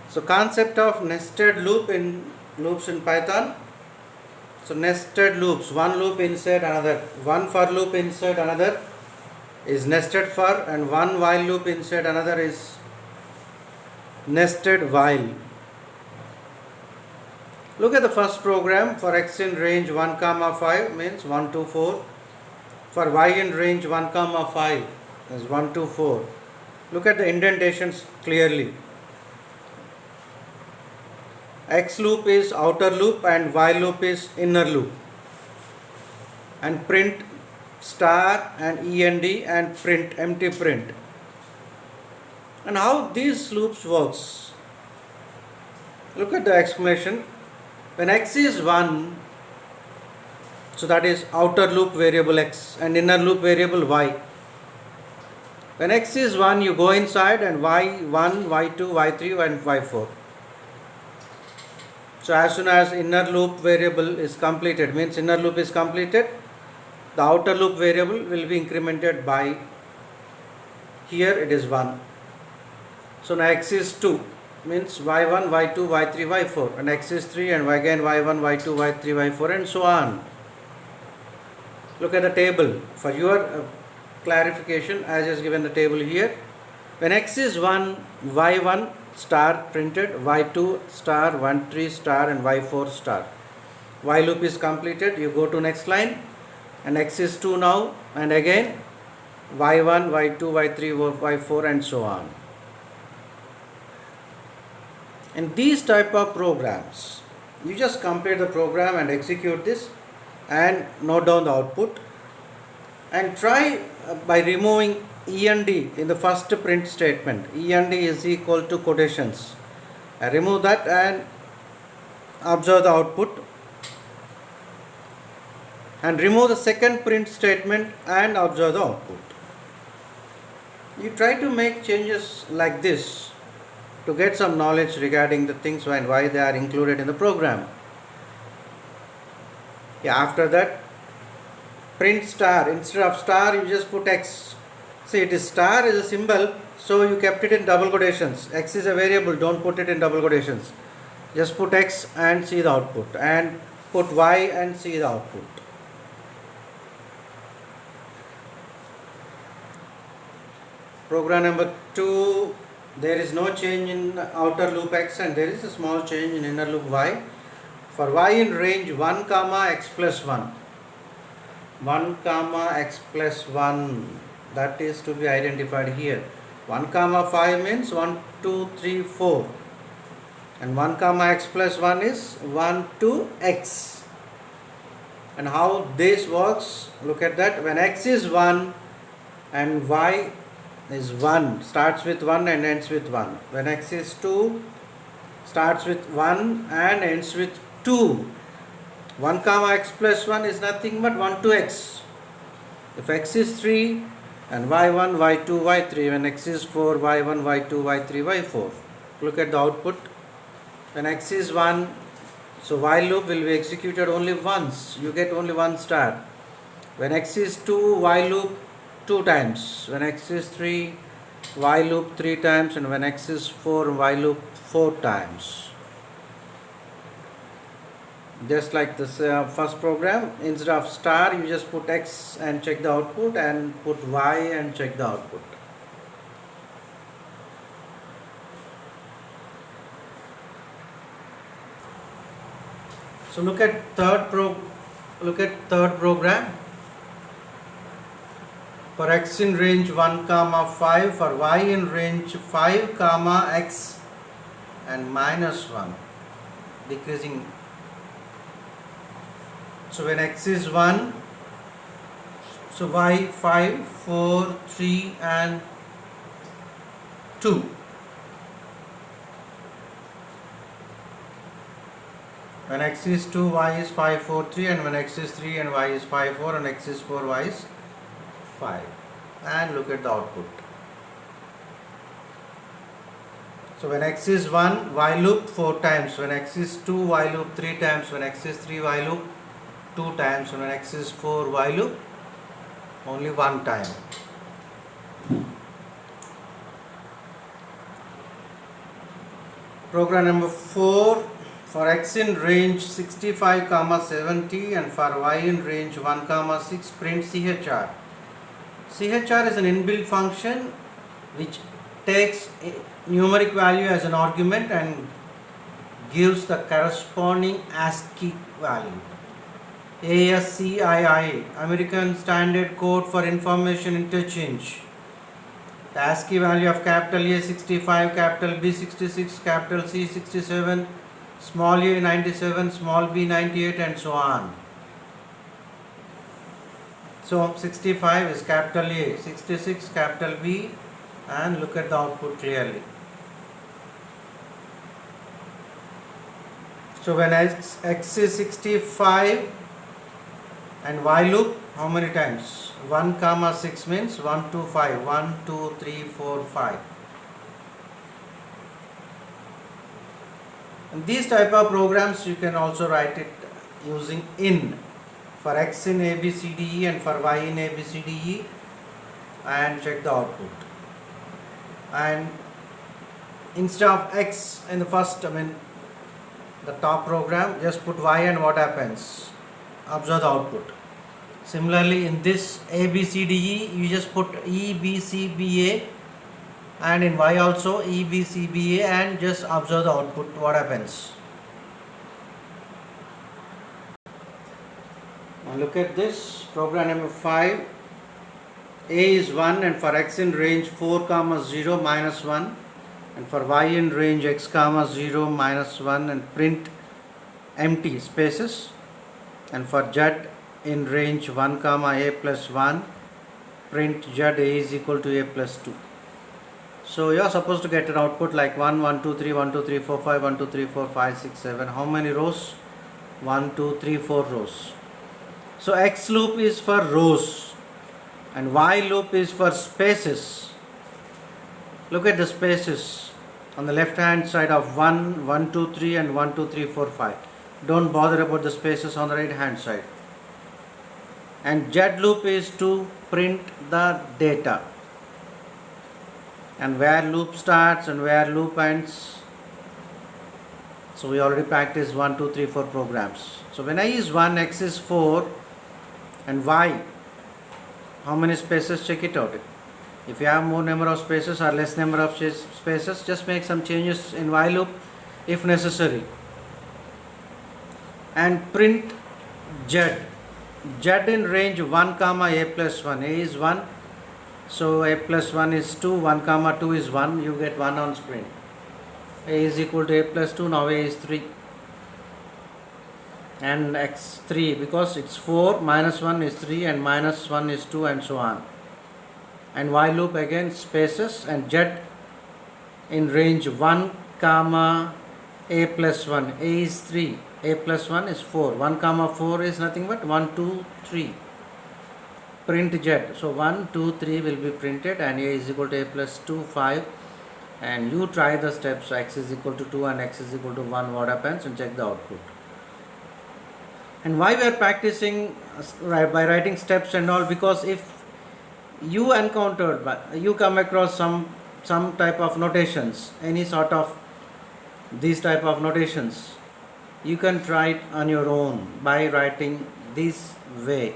So concept of nested loops in Python. So nested loops, one loop inside another, one for loop inside another is nested for, and one while loop inside another is nested while. Look at the first program. For x in range 1 comma 5 means 1 to 4. For y in range 1 comma 5 is 1 to 4. Look at the indentations clearly. X loop is outer loop and Y loop is inner loop. And print star and END and print empty print. And how these loops works? Look at the explanation. When X is 1, so that is outer loop variable X and inner loop variable Y. When X is 1, you go inside and Y1, Y2, Y3 and Y4. So as soon as inner loop variable is completed, means inner loop is completed, the outer loop variable will be incremented by, here it is 1. So now X is 2, means Y1, Y2, Y3, Y4, and X is 3 and again Y1, Y2, Y3, Y4 and so on. Look at the table. For your clarification, as is given the table here, when X is 1, Y1 star printed, Y2 star, 1 3 star and Y4 star. Y loop is completed, you go to next line and X is 2 now and again Y1, Y2, Y3, Y4 and so on. In these type of programs, you just complete the program and execute this and note down the output and try by removing END in the first print statement. END is equal to quotations. I remove that and observe the output. And remove the second print statement and observe the output. You try to make changes like this to get some knowledge regarding the things and why they are included in the program. After that, print star. Instead of star, you just put X. See, it is star is a symbol, so you kept it in double quotations. X is a variable, don't put it in double quotations. Just put X and see the output, and put Y and see the output. Program number 2, there is no change in outer loop X and there is a small change in inner loop Y. For Y in range 1 comma X plus 1. 1 comma X plus 1, that is to be identified here. 1 comma 5 means 1, 2, 3, 4. And 1 comma X plus 1 is 1 to X. And how this works, look at that. When X is 1 and Y is 1, starts with 1 and ends with 1. When X is 2, starts with 1 and ends with 2. 1 comma X plus 1 is nothing but 1 to X. If X is 3 and Y1, Y2, Y3, when X is 4, Y1, Y2, Y3, Y4. Look at the output. When X is 1, so while loop will be executed only once. You get only 1 star. When X is 2, while loop 2 times. When X is 3, while loop 3 times. And when X is 4, while loop 4 times. Just like this first program, instead of star, you just put X and check the output, and put Y and check the output. So look at third program. For X in range 1 comma 5, for Y in range 5 comma X and minus 1, decreasing. So when X is 1, so Y 5, 4, 3 and 2. When X is 2, Y is 5, 4, 3, and when X is 3 and Y is 5, 4 and X is 4, Y is 5. And look at the output. So when X is 1, Y loop 4 times. When X is 2, Y loop 3 times. When X is 3, Y loop 2 times. When X is 4, Y loop only 1 time. Program number 4, for x in range 65 comma 70 and for y in range 1 comma 6, print CHR. CHR is an inbuilt function which takes a numeric value as an argument and gives the corresponding ASCII value. ASCII, American Standard Code for Information Interchange. The ASCII value of capital A 65, capital B 66, capital C 67, small a 97, small b 98, and so on. So 65 is capital A, 66 capital B, and look at the output clearly. So when x is 65 and y loop, how many times? 1 comma 6 means 1 2 5, 1 2 3 4 5. And these type of programs you can also write it using in, for x in ABCDE and for y in ABCDE, and check the output. And instead of x in the first, the top program, just put y and what happens? Observe the output. Similarly, in this ABCDE, you just put EBCBA, and in y also EBCBA, and just observe the output, what happens. Now look at this, program number 5. A is 1 and for x in range 4 comma 0 minus 1, and for y in range x comma 0 minus 1, and print empty spaces, and for z in range 1 comma a plus 1, print z a is equal to a plus 2. So you are supposed to get an output like 1 1 2 3 1 2 3 4 5 1 2 3 4 5 6 7. How many rows? 1 2 3 4 rows. So x loop is for rows and y loop is for spaces. Look at the spaces on the left hand side of 1 1 2 3 and 1 2 3 4 5. Don't bother about the spaces on the right hand side. And z loop is to print the data, and where loop starts and where loop ends. So we already practiced 1 2 3 4 programs. So when I is 1, x is 4, and y, how many spaces? Check it out. If you have more number of spaces or less number of spaces, just make some changes in y loop if necessary, and print z. Z in range 1 comma a plus 1. A is 1, so a plus 1 is 2, 1 comma 2 is 1, you get 1 on screen. A is equal to a plus 2, now a is 3, and x 3, because it's 4 minus 1 is 3 and minus 1 is 2, and so on. And y loop again spaces, and z in range 1 comma a plus 1. A is 3, a plus 1 is 4, 1 comma 4 is nothing but 1 2 3. Print z. So 1 2 3 will be printed, and a is equal to a plus 2 5, and you try the steps. X is equal to 2 and x is equal to 1, what happens, and check the output. And why we are practicing by writing steps and all? Because if you encountered, you come across some type of notations, any sort of these type of notations, you can try it on your own by writing this way.